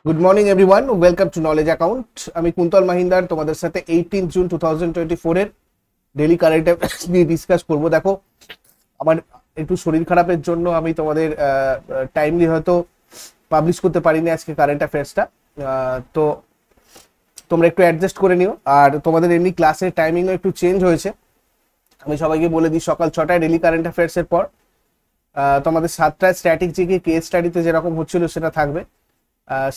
Good morning everyone, welcome to knowledge account. আমি কুন্তল মাহিন্দার তোমাদের সাথে 18 জুন 2024 এর ডেলি কারেন্ট অ্যাফেয়ার্স নিয়ে ডিসকাস করব। দেখো, আমার একটু শরীর খারাপের জন্য আমি তোমাদের টাইমলি হয়তো পাবলিশ করতে পারিনি আজকে কারেন্ট অ্যাফেয়ার্সটা। তো তোমরা একটু অ্যাডজাস্ট করে নিও। আর তোমাদের এমনি ক্লাসের টাইমিংও একটু চেঞ্জ হয়েছে। আমি সবাইকে বলে দিই, সকাল 6টায় ডেলি কারেন্ট অ্যাফেয়ার্সের পর তোমাদের 7টায় স্ট্র্যাটেজি কেস স্টাডিতে যেরকম হচ্ছিল সেটা থাকবে।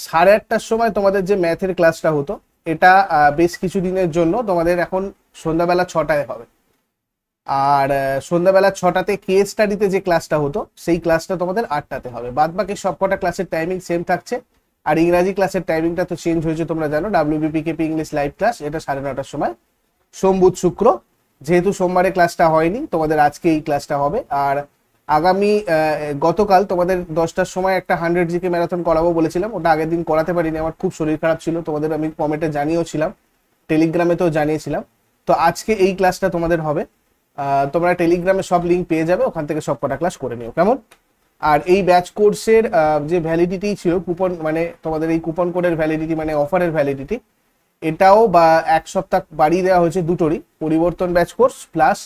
8:30টার সময় তোমাদের যে ম্যাথের ক্লাসটা হতো, এটা বেশ কিছু দিনের জন্য তোমাদের এখন সন্ধ্যাবেলা 6টায় হবে। আর সন্ধ্যাবেলা 6টাতে কেস স্টাডিতে যে ক্লাসটা হতো সেই ক্লাসটা তোমাদের 8টাতে হবে। বাদ বাকি সবকটা ক্লাসের টাইমিং সেম থাকছে। আর ইংরাজি ক্লাসের টাইমিংটা তো চেঞ্জ হয়েছে, তোমরা জানো। WBPKP ইংলিশ লাইভ ক্লাস এটা 9:30টার সময়, সোম বুধ শুক্র। যেহেতু সোমবারে ক্লাসটা হয়নি, তোমাদের আজকে এই ক্লাসটা হবে। আর আগামী গতকাল তোমাদের 10টার সময় একটা 100 GK ম্যারাথন করাবো বলেছিলাম, ওটা আগের দিন করাতে পারিনি, আমার খুব শরীর খারাপ ছিল। তোমাদের আমি কমেন্টে জানিয়েওছিলাম, টেলিগ্রামেতেও জানিয়েছিলাম। তো আজকে এই ক্লাসটা তোমাদের হবে। তোমরা টেলিগ্রামে সব লিঙ্ক পেয়ে যাবে, ওখান থেকে সব কটা ক্লাস করে নিও, কেমন? আর এই ব্যাচ কোর্সের যে ভ্যালিডিটি ছিল, কুপন মানে তোমাদের এই কুপন কোডের ভ্যালিডিটি মানে অফারের ভ্যালিডিটি, এটাও বা 1 সপ্তাহ বাড়িয়ে দেওয়া হয়েছে। দুটোরই পরিবর্তন ব্যাচ কোর্স প্লাস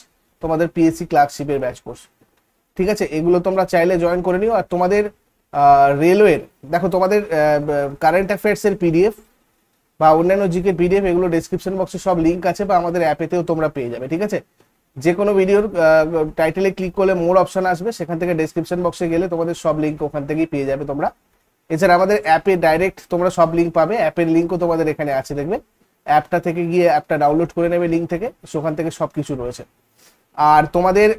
তোমাদের পিএসসি ক্লার্কশিপের ব্যাচ কোর্স। ঠিক আছে, এগুলো তোমরা চাইলে জয়েন করে নিও। আর তোমাদের রেলওয়ের, দেখো তোমাদের কারেন্ট অ্যাফেয়ার্স এর পিডিএফ বা অন্যান্য জিকে পিডিএফ, এগুলো ডেসক্রিপশন বক্সে সব লিঙ্ক আছে, বা আমাদের অ্যাপেতেও তোমরা পেয়ে যাবে। ঠিক আছে, যে কোনো ভিডিওর টাইটেলে ক্লিক করলে মোর অপশন আসবে, সেখান থেকে ডেসক্রিপশন বক্সে গেলে তোমাদের সব লিঙ্ক ওখান থেকেই পেয়ে যাবে তোমরা। এছাড়া আমাদের অ্যাপে ডাইরেক্ট তোমরা সব লিঙ্ক পাবে, অ্যাপের লিঙ্কও তোমাদের এখানে আছে, দেখবে। অ্যাপটা থেকে গিয়ে অ্যাপটা ডাউনলোড করে নেবে লিঙ্ক থেকে, সেখান থেকে সব কিছু রয়েছে। আর তোমাদের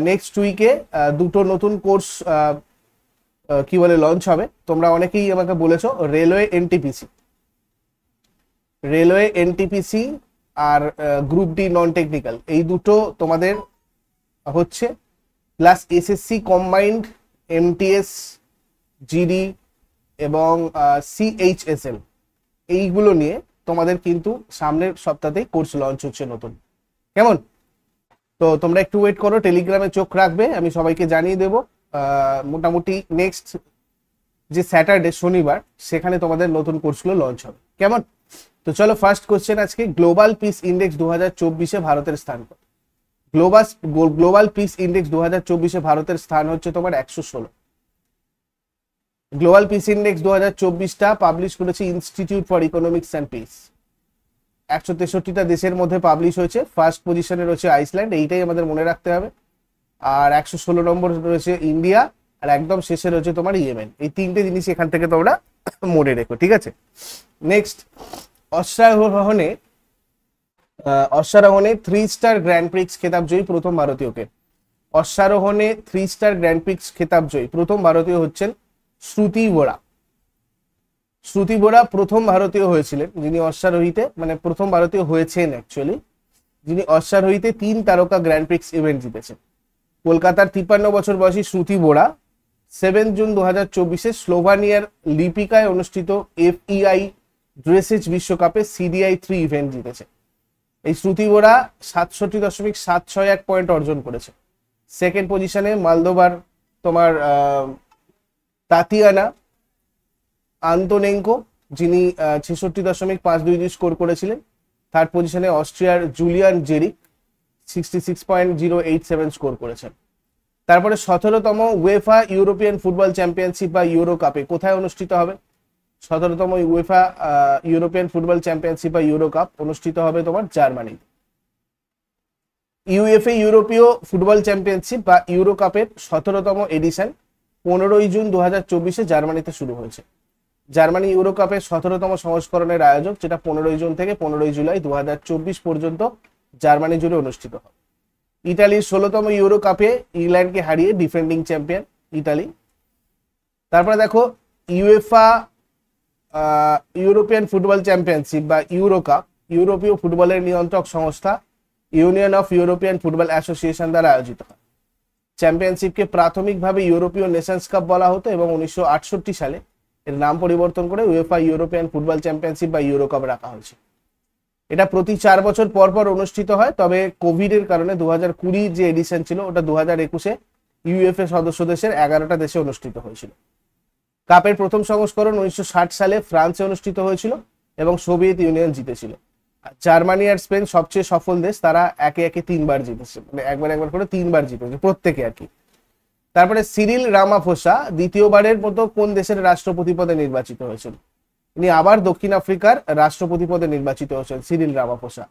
নেক্সট উইকে দুটো নতুন কোর্স কি বলে লঞ্চ হবে। তোমরা অনেকেই আমাকে বলেছো রেলওয়ে এনটিপিসি আর গ্রুপ ডি নন টেকনিক্যাল, এই দুটো তোমাদের হচ্ছে, plus SSC combined MTS GD এবং সিএইচএসএল, এইগুলো নিয়ে তোমাদের কিন্তু সামনের সপ্তাহতেই কোর্স লঞ্চ হচ্ছে নতুন, কেমন? তো তোমরা একটু ওয়েট করো, টেলিগ্রামে চোখ রাখবে, আমি সবাইকে জানিয়ে দেবো। মোটামুটি নেক্সট যে স্যাটারডে শনিবার, সেখানে তোমাদের নতুন কোর্সগুলো লঞ্চ হবে, কেমন? তো চলো, ফার্স্ট কোশ্চেন আজকে, গ্লোবাল পিস ইন্ডেক্স 2024-এ ভারতের স্থান কত? গ্লোবাল পিস ইন্ডেক্স 2024-এ ভারতের স্থান হচ্ছে তোমার 116। গ্লোবাল পিস ইন্ডেক্স 2024টা পাবলিশ করেছে institute for economics and peace. 163টা দেশের মধ্যে পাবলিশ হয়েছে। ফার্স্ট পজিশনে রয়েছে আইসল্যান্ড, এইটাই আমাদের মনে রাখতে হবে। আর 116 নম্বর রয়েছে ইন্ডিয়া, আর একদম শেষে রয়েছে তোমার ইয়েমেন। এই তিনটে জিনিস এখান থেকে তোমরা মনে রেখো, ঠিক আছে? নেক্সট, অশ্বারোহণে 3 স্টার গ্র্যান্ড প্রিক্স খেতাব জয়ী প্রথম ভারতীয়কে? অশ্বারোহণে 3 স্টার গ্র্যান্ড প্রিক্স খেতাব জয়ী প্রথম ভারতীয় হচ্ছেন শ্রুতি বোরা। শ্রুতি বোরা প্রথম ভারতীয় হয়েছিলেন যিনি অশ্বারোহীতে, মানে প্রথম ভারতীয় হয়েছেন অ্যাকচুয়ালি, যিনি অশ্বারোহীতে 3 তারকা গ্র্যান্ড প্রিক্স ইভেন্ট জিতেছেন। কলকাতার 53 বছর বয়সী শ্রুতি বোরা 7 জুন 2024-এ স্লোভানিয়ার লিপিকায় অনুষ্ঠিত FEI ড্রেসেজ বিশ্বকাপে CDI 3 ইভেন্ট জিতেছে। এই শ্রুতি বোরা 67.761 পয়েন্ট অর্জন করেছে। সেকেন্ড পজিশনে মালদোভার তোমার তাতিয়ানা আন্তোনেঙ্কো, যিনি 66.522 স্কোর করেছিলেন। থার্ড পজিশনে অস্ট্রিয়ার জুলিয়ান জেরিক 66.087 স্কোর করেছেন। তারপরে 17তম উয়েফা ইউরোপিয়ান ফুটবল চ্যাম্পিয়নশিপ বা ইউরো কাপে কোথায় অনুষ্ঠিত হবে? 17তম উয়েফা ইউরোপিয়ান ফুটবল চ্যাম্পিয়নশিপ বা ইউরো কাপ অনুষ্ঠিত হবে তোমার জার্মানিতে। ইউএফএ ইউরোপীয় ফুটবল চ্যাম্পিয়নশিপ বা ইউরো কাপের 17তম এডিশন 15 জুন 2024-এ জার্মানিতে শুরু হয়েছে। জার্মানি ইউরো কাপের 17তম সংস্করণের আয়োজক, যেটা 15 জুন থেকে 15 জুলাই 2024 পর্যন্ত জার্মানি জুড়ে অনুষ্ঠিত হবে। ইতালির 16তম ইউরো কাপে ইংল্যান্ডকে হারিয়ে ডিফেন্ডিং চ্যাম্পিয়ন ইতালি। তারপরে দেখো, ইউএফা ইউরোপিয়ান ফুটবল চ্যাম্পিয়নশিপ বা ইউরো কাপ ইউরোপীয় ফুটবলের নিয়ন্ত্রক সংস্থা union of European football association দ্বারা আয়োজিত হয়। চ্যাম্পিয়নশিপকে প্রাথমিকভাবে ইউরোপীয় নেশনস কাপ বলা হতো এবং 1968 সালে এর নাম পরিবর্তন করে উয়েফা ইউরোপিয়ান ফুটবল চ্যাম্পিয়নশিপ বা ইউরো কাপ রাখা হয়েছে। এটা প্রতি 4 বছর পর পর অনুষ্ঠিত হয়, তবে কোভিড এর কারণে 2020 যে এডিশন ছিল ওটা 2021-এ ইউএফএ সদস্য দেশের 11টা দেশে অনুষ্ঠিত হয়েছিল। কাপের প্রথম সংস্করণ 1960 সালে ফ্রান্সে অনুষ্ঠিত হয়েছিল এবং সোভিয়েত ইউনিয়ন জিতেছিল। জার্মানি আর স্পেন সবচেয়ে সফল দেশ, তারা একে একে 3বার জিতেছে, মানে একবার একবার করে 3বার জিতেছে প্রত্যেকে আর কি। তারপরে সিরিল রামাফোসা দ্বিতীয়বারের মতো কোন দেশের রাষ্ট্রপতি পদে নির্বাচিত হয়েছিল? ইনি আবার দক্ষিণ আফ্রিকার রাষ্ট্রপতি পদে নির্বাচিত হয়েছেন সিরিল রামাফোসা।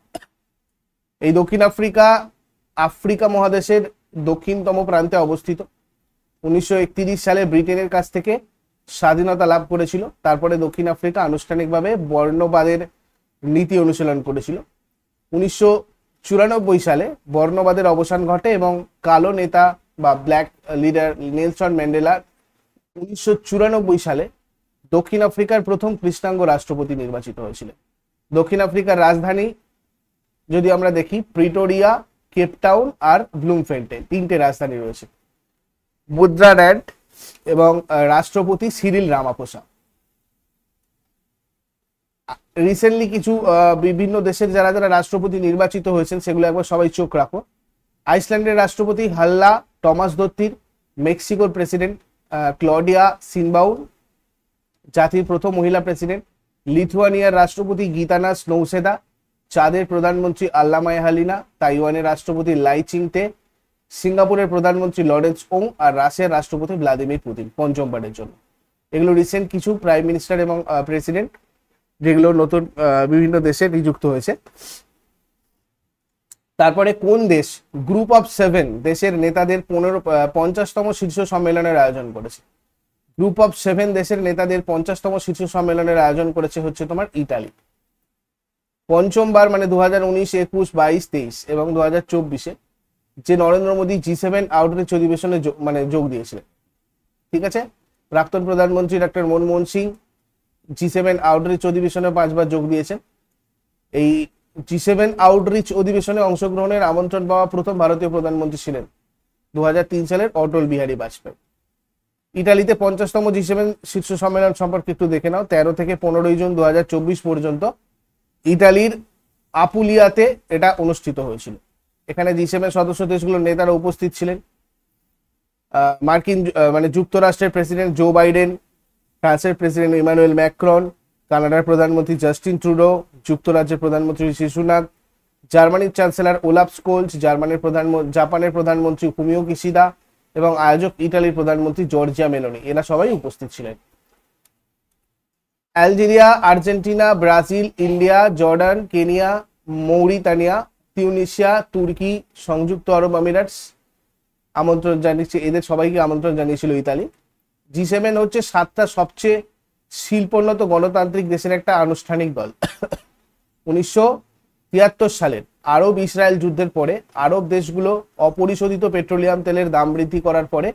এই দক্ষিণ আফ্রিকা আফ্রিকা মহাদেশের দক্ষিণতম প্রান্তে অবস্থিত। 1931 সালে ব্রিটেনের কাছ থেকে স্বাধীনতা লাভ করেছিল। তারপরে দক্ষিণ আফ্রিকা আনুষ্ঠানিকভাবে বর্ণবাদের নীতি অনুশীলন করেছিল। 1994 সালে বর্ণবাদের অবসান ঘটে এবং কালো নেতা বা ব্ল্যাক লিডার নেলসন ম্যান্ডেলা 1994 সালে দক্ষিণ আফ্রিকার প্রথম কৃষ্ণাঙ্গ রাষ্ট্রপতি নির্বাচিত হয়েছিলেন। দক্ষিণ আফ্রিকার রাজধানী যদি আমরা দেখি প্রিটোরিয়া, কেপটাউন আর ব্লুমফেল্টে 3টে রাজধানী রয়েছে। বুদ্রাল্যান্ড এবং রাষ্ট্রপতি সিরিল রামাফোসা। রিসেন্টলি কিছু বিভিন্ন দেশের যারা যারা রাষ্ট্রপতি নির্বাচিত হয়েছেন সেগুলো একবার সবাই চোখ রাখো। আইসল্যান্ডের রাষ্ট্রপতি হাল্লা টমাস দত্তির, মেক্সিকোর প্রেসিডেন্ট ক্লডিয়া সিনবাউন, জাতির প্রথম মহিলা প্রেসিডেন্ট। লিথুয়ানিয়ার রাষ্ট্রপতি গীতানাস নৌসেদা, চাঁদের প্রধানমন্ত্রী আল্লামায় হালিনা, তাইওয়ানের রাষ্ট্রপতি লাই চিংতে, সিঙ্গাপুরের প্রধানমন্ত্রী লরেন্স ওং আর রাশিয়ার রাষ্ট্রপতি ভ্লাদিমির পুতিন পঞ্চমবারের জন্য। এগুলো রিসেন্ট কিছু প্রাইম মিনিস্টার এবং প্রেসিডেন্ট যেগুলো নতুন বিভিন্ন দেশে নিযুক্ত হয়েছে। তারপরে কোন দেশ গ্রুপ অফ 7 দেশের নেতাদের 50তম শীর্ষ সম্মেলনের আয়োজন করেছে? গ্রুপ অফ 7 দেশের নেতাদের 50তম শীর্ষ সম্মেলনের আয়োজন করেছে হচ্ছে তোমার ইতালি। পঞ্চমবার, মানে 2019, 21, 22, 23 এবং 2024-এ যে নরেন্দ্র মোদী G7 আউটরিচ অধিবেশনে মানে যোগ দিয়েছিলেন। ঠিক আছে, প্রাক্তন প্রধানমন্ত্রী doctor Manmohan Singh G7 outreach অধিবেশনে 5বার যোগ দিয়েছেন। এই G7 আউটরিচ অধিবেশনে অংশগ্রহণের আমন্ত্রণ পাওয়া প্রথম ভারতীয় প্রধানমন্ত্রী ছিলেন 2003 সালের অটল বিহারী বাজপেয়ী। ইটালিতে 50তম G7 শীর্ষ সম্মেলন সম্পর্কে একটু দেখে নাও। 13 থেকে 15 জুন 2024 পর্যন্ত ইটালির আপুলিয়াতে এটা অনুষ্ঠিত হয়েছিল। এখানে G7 সদস্য দেশগুলোর নেতারা উপস্থিত ছিলেন। মার্কিন মানে যুক্তরাষ্ট্রের প্রেসিডেন্ট জো বাইডেন, ফ্রান্সের প্রেসিডেন্ট ইমানুয়েল ম্যাক্রন, কানাডার প্রধানমন্ত্রী জাস্টিন ট্রুডো, যুক্তরাজ্যের প্রধানমন্ত্রী ঋষি সুনাক, জার্মানির চ্যান্সেলর ওলাফ স্কোলস, জাপানের প্রধানমন্ত্রী ফুমিও কিশিদা এবং আয়োজক ইটালির প্রধানমন্ত্রী জর্জিয়া মেলোনি, এরা সবাই উপস্থিত ছিলেন। Algeria, Argentina, Brazil, India, Jordan, Kenya, Mauritania, Tunisia, তুর্কি, সংযুক্ত আরব আমিরাটস আমন্ত্রণ জানিয়েছে, এদের সবাইকে আমন্ত্রণ জানিয়েছিল ইতালি। G7 হচ্ছে 7টা সবচেয়ে শিল্পোন্নত গণতান্ত্রিক দেশের একটা আনুষ্ঠানিক দল। 1973 সালের আরব ইসরায়েল যুদ্ধের পরে আরব দেশগুলো অপরিশোধিত পেট্রোলিয়াম তেলের দাম বৃদ্ধি করার পরে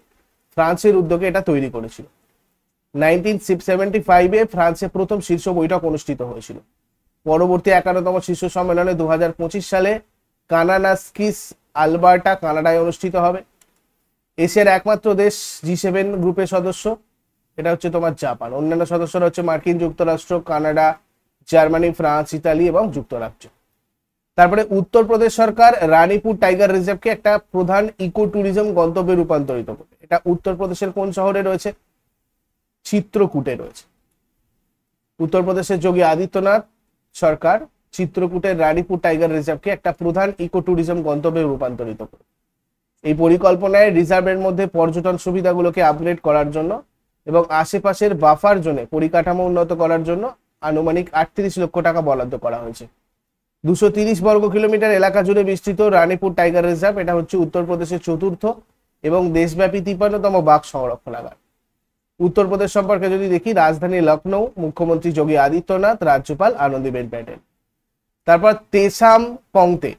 ফ্রান্সের উদ্যোগে এটা তৈরি করেছিল। 1975-এ ফ্রান্সে প্রথম শীর্ষ বৈঠক অনুষ্ঠিত হয়েছিল। পরবর্তী 51তম শীর্ষ সম্মেলনে 2025 সালে কানানাস্কিস, আলবার্টা, কানাডায় অনুষ্ঠিত হবে। এশিয়ার একমাত্র দেশ G7 গ্রুপের সদস্য, এটা হচ্ছে তোমার জাপান। অন্যান্য সদস্যরা হচ্ছে মার্কিন যুক্তরাষ্ট্র, কানাডা, জার্মানি, ফ্রান্স, ইতালি এবং যুক্তরাজ্য। তারপরে উত্তরপ্রদেশ সরকার রানীপুর টাইগার রিজার্ভকে একটা প্রধান ইকো ট্যুরিজম গন্তব্যে রূপান্তরিত করবে। এটা উত্তরপ্রদেশের কোন শহরে রয়েছে? চিত্রকূটে রয়েছে। উত্তরপ্রদেশের যোগী আদিত্যনাথ সরকার চিত্রকূটের রানীপুর টাইগার রিজার্ভকে একটা প্রধান ইকো ট্যুরিজম গন্তব্যে রূপান্তরিত করবে। এই পরিকল্পনায় রিজার্ভের মধ্যে পর্যটন সুবিধাগুলোকে আপগ্রেড করার জন্য এবং আশেপাশের বাফার জোনে পরিকাঠামো উন্নত করার জন্য আনুমানিক 38 লক্ষ টাকা বরাদ্দ করা হয়েছে। 230 বর্গ কিলোমিটার এলাকা জুড়ে বিস্তৃত রানীপুর টাইগার রিজার্ভ, এটা হচ্ছে উত্তরপ্রদেশের চতুর্থ এবং দেশব্যাপী 53তম বাঘ সংরক্ষণাগার। উত্তরপ্রদেশ সম্পর্কে যদি দেখি, রাজধানী লখনৌ, মুখ্যমন্ত্রী যোগী আদিত্যনাথ, রাজ্যপাল আনন্দীবেন প্যাটেল। তারপর তেসাম পংতে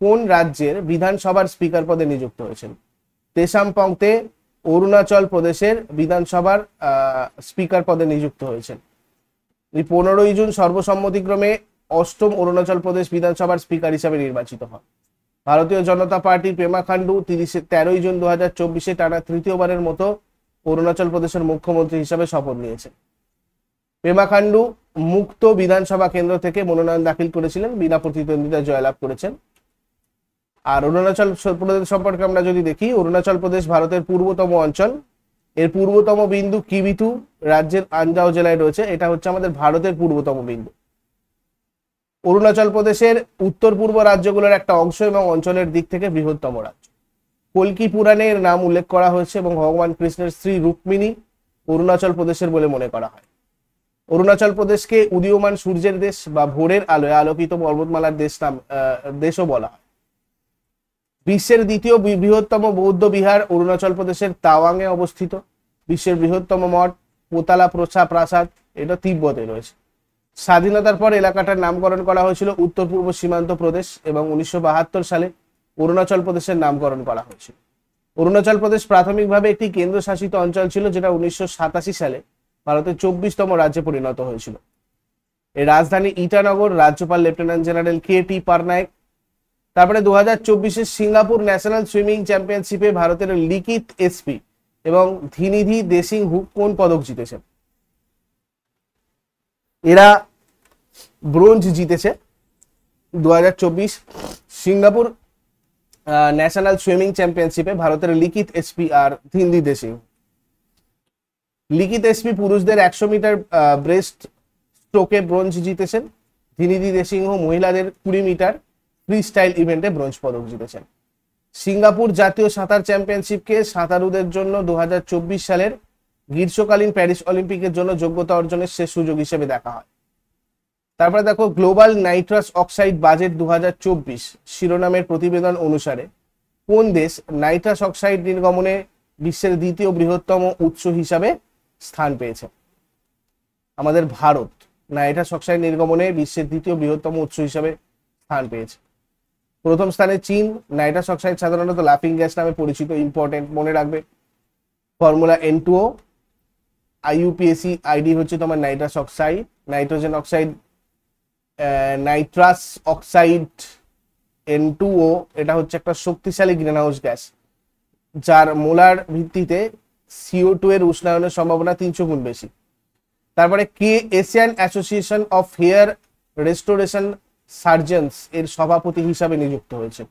কোন রাজ্যের বিধানসভার স্পিকার পদে নিযুক্ত হয়েছেন? তেসাম পংতে অরুণাচল প্রদেশের বিধানসভার স্পিকার পদে নিযুক্ত হয়েছেন। 15 জুন সর্বসম্মতিক্রমে 8ম অরুণাচল প্রদেশ বিধানসভার স্পিকার হিসাবে নির্বাচিত হন। ভারতীয় জনতা পার্টির পেমা খান্ডু 13 জুন 2024-এ টানা তৃতীয়বারের মতো অরুণাচল প্রদেশের মুখ্যমন্ত্রী হিসাবে শপথ নিয়েছেন। পেমা খান্ডু মুক্ত বিধানসভা কেন্দ্র থেকে মনোনয়ন দাখিল করেছিলেন, বিনা প্রতিদ্বন্দ্বিতায় জয়লাভ করেছেন। আর অরুণাচল প্রদেশ সম্পর্কে আমরা যদি দেখি, অরুণাচল প্রদেশ ভারতের পূর্বতম অঞ্চল এর পূর্বতম বিন্দু কিবিথু রাজ্যের আনজাও জেলায় রয়েছে, এটা হচ্ছে আমাদের ভারতের পূর্বতম বিন্দু। অরুণাচল প্রদেশের উত্তর পূর্ব রাজ্যগুলোর একটা অংশ এবং অঞ্চলের দিক থেকে বৃহত্তম রাজ্য। কল্কি পুরাণে এর নাম উল্লেখ করা হয়েছে এবং ভগবান কৃষ্ণের স্ত্রী রুক্মিণী অরুণাচল প্রদেশের বলে মনে করা হয়। অরুণাচল প্রদেশকে উদীয়মান সূর্যের দেশ বা ভোরের আলোয় আলোকিত পর্বতমালার দেশও বলা হয়। বিশ্বের দ্বিতীয় বৃহত্তম বৌদ্ধ বিহার অরুণাচল প্রদেশের তাওয়াংয়ে অবস্থিত। বিশ্বের বৃহত্তম মঠ পোতালা প্রাসাদ, এটা তিব্বতে রয়েছে। স্বাধীনতার পর এলাকাটার নামকরণ করা হয়েছিল উত্তর পূর্ব সীমান্ত প্রদেশ এবং 1972 সালে অরুণাচল প্রদেশের নামকরণ করা হয়েছিল। অরুণাচল প্রদেশ প্রাথমিকভাবে একটি কেন্দ্রশাসিত অঞ্চল ছিল, যেটা 1987 সালে ভারতের 24তম রাজ্যে পরিণত হয়েছিল। এর রাজধানী ইটানগর। রাজ্যপাল লেফটেন্যান্ট জেনারেল KT পারনায়েক। তারপরে 2024 সিঙ্গাপুর ন্যাশনাল সুইমিং চ্যাম্পিয়নশিপে ভারতের লিখিত SP এবং ধীনিধি দেসিংহু কোন পদক জিতেছেন? এরা ব্রোঞ্জ জিতেছে 2024 সিঙ্গাপুর ন্যাশনাল সুইমিং চ্যাম্পিয়নশিপে ভারতের লিখিত SP আর ধীনিধি দেসিংহু। লিখিত SP পুরুষদের 100 মিটার ব্রেস্ট স্ট্রোকে ব্রোঞ্জ জিতেছেন। ধীনিধি দেসিংহু মহিলাদের 20 মিটার ফ্রি স্টাইল ইভেন্টে ব্রোঞ্জ পদক জিতেছেন। সিঙ্গাপুর জাতীয় সাঁতার চ্যাম্পিয়নশিপকে সাঁতারুদের জন্য 2024 সালের গ্রীষ্মকালীন প্যারিস অলিম্পিকের জন্য যোগ্যতা অর্জনের শেষ সুযোগ হিসেবে দেখা হয়। তারপরে দেখো গ্লোবাল নাইট্রাস অক্সাইড বাজেট 2024 শিরোনামের প্রতিবেদন অনুসারে কোন দেশ নাইট্রাস অক্সাইড নির্গমনে বিশ্বের দ্বিতীয় বৃহত্তম উৎস হিসাবে স্থান পেয়েছে? আমাদের ভারত নাইট্রাস অক্সাইড নির্গমনে বিশ্বের দ্বিতীয় বৃহত্তম উৎস হিসাবে স্থান পেয়েছে। প্রথম স্থানে চীন। নাইট্রাস অক্সাইড সাধারণত লাফিং গ্যাস নামে পরিচিত, ইম্পর্টেন্ট মনে রাখবে। Formula N2O। IUPAC আইডি হচ্ছে তোমার nitrous oxide. Nitrogen oxide nitrous oxide N2O, এটা হচ্ছে একটা শক্তিশালী গ্রিনহাউস গ্যাস যার মোলার ভিত্তিতে CO2 এর উষ্ণায়নের সম্ভাবনা 300 গুণ বেশি। তারপরে Asian association of hair restoration surgeons এর সভাপতি হিসাবে নিযুক্ত হয়েছে।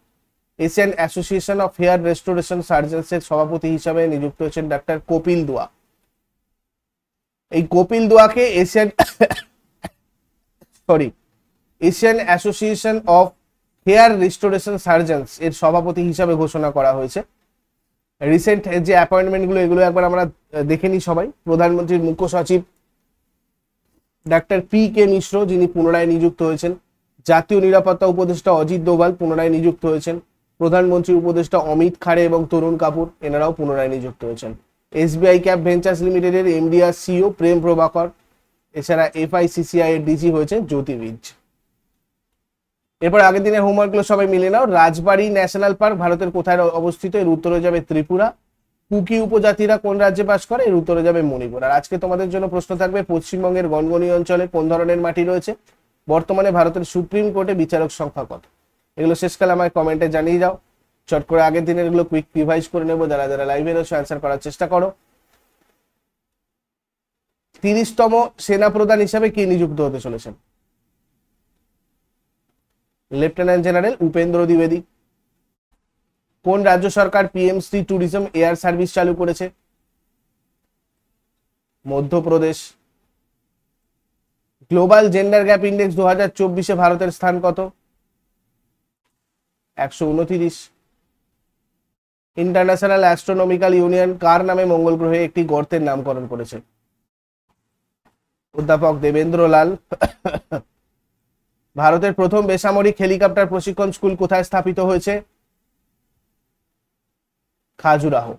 Asian association of hair restoration surgeons এর সভাপতি হিসাবে নিযুক্ত হয়েছেন ডাক্তার কপিল দোয়া। এই কপিল দোয়াকে Asian association of hair restoration surgeons এর সভাপতি হিসাবে ঘোষণা করা হয়েছে। রিসেন্ট যে অ্যাপয়েন্টমেন্ট গুলো এগুলো একবার আমরা দেখে নিই সবাই। প্রধানমন্ত্রীর মুখ্য সচিব ডাক্তার PK মিশ্র, যিনি পুনরায় নিযুক্ত হয়েছেন। জাতীয় নিরাপত্তা উপদেষ্টা অজিত দোভাল পুনরায় নিযুক্ত হয়েছেন। প্রধানমন্ত্রী উপদেষ্টা অমিত খাড়ে এবং তরুণ কাপুর এনারাও পুনরায় নিযুক্ত হয়েছেন। SBI ক্যাপ ভেঞ্চার্স লিমিটেডের MD আর CEO প্রেম প্রভাকর। এছাড়া FICCI এর DG হয়েছে জ্যোতি বিজ। এরপর আগের দিনের হোমওয়ার্কগুলো সবাই মিলে নাও। রাজবাড়ী ন্যাশনাল পার্ক ভারতের কোথায় অবস্থিত? এর উত্তরে যাবে ত্রিপুরা। কুকি উপজাতিরা কোন রাজ্যে বাস করে? এর উত্তরে যাবে মণিপুর। আর আজকে তোমাদের জন্য প্রশ্ন থাকবে পশ্চিমবঙ্গের গনগনি অঞ্চলে কোন ধরনের মাটি রয়েছে? বর্তমানে ভারতের সুপ্রিম কোর্টে বিচারক সংখ্যা কত? এগুলো শেষকালে আমায় কমেন্টে জানিয়ে যাও। চট করে আগের দিনের এগুলো কুইক রিভাইজ করে নেবো। যারা যারা লাইভে রয়েছে অ্যান্সার করার চেষ্টা করো। 30তম সেনা প্রধান হিসাবে কে নিযুক্ত হতে চলেছেন? লেফটেন্যান্ট জেনারেল উপেন্দ্র দ্বিবেদী। কোন রাজ্য সরকার PMC ট্যুরিজম এয়ার সার্ভিস চালু করেছে? Madhya Pradesh. Global gender gap index 2024 ভারতের স্থান কত? 129। ইন্টারন্যাশনাল অ্যাস্ট্রোনমিক্যাল ইউনিয়ন কার নামে মঙ্গল গ্রহে একটি গর্তের নামকরণ করেছে? অধ্যাপক দেবেন্দ্র লাল। ভারতের প্রথম বেসামরিক হেলিকপ্টার প্রশিক্ষণ স্কুল কোথায় স্থাপিত হয়েছে? খাজুরাহো।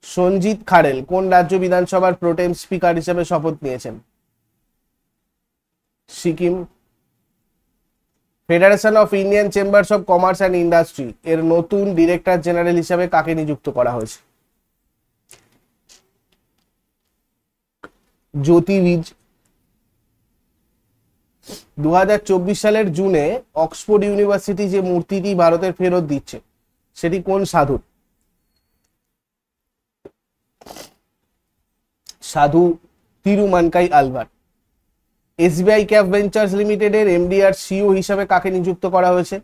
সঞ্জিত খারেল কোন রাজ্য বিধানসভার প্রোটেম স্পিকার হিসেবে শপথ নিয়েছেন? Sikkim. Federation of Indian chambers of commerce and industry এর নতুন ডিরেক্টর জেনারেল হিসেবে কাকে নিযুক্ত করা হয়েছে? জ্যোতি বিজ। 2024 সালের জুনে অক্সফোর্ড ইউনিভার্সিটি যে মূর্তিটি ভারতের ফেরত দিচ্ছে সেটি কোন সাধুর? সাধু তিরুমানকাই আলভার। SBI ক্যাপ ভেঞ্চার্স লিমিটেডের MD আর CEO হিসাবে কাকে নিযুক্ত করা হয়েছে?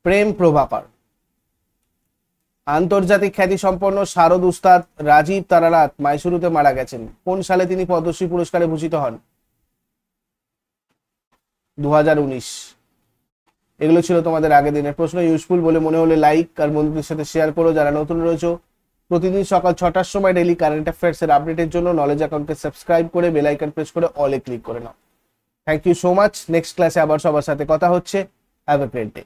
প্রেম প্রভাকর। আন্তর্জাতিক খ্যাতি সম্পন্ন শারদ উস্তাদ রাজীব তারানাথ মাইসুরুতে মারা গেছেন। কোন সালে তিনি পদ্মশ্রী পুরস্কারে ভূষিত হন? 2019। এগুলো ছিল তোমাদের আগের দিনের প্রশ্ন। ইউজফুল বলে মনে হলে লাইক আর বন্ধুদের সাথে শেয়ার করো। যারা নতুন রয়েছে প্রতিদিন সকাল 6টার সময় ডেইলি কারেন্ট অ্যাফেয়ার্স এর আপডেটের জন্য নলেজ অ্যাকাউন্টকে সাবস্ক্রাইব করে বেল আইকন প্রেস করে অলে ক্লিক করে নাও। Thank you so much. Next ক্লাসে আবার সবার সাথে কথা হচ্ছে। Have a great day.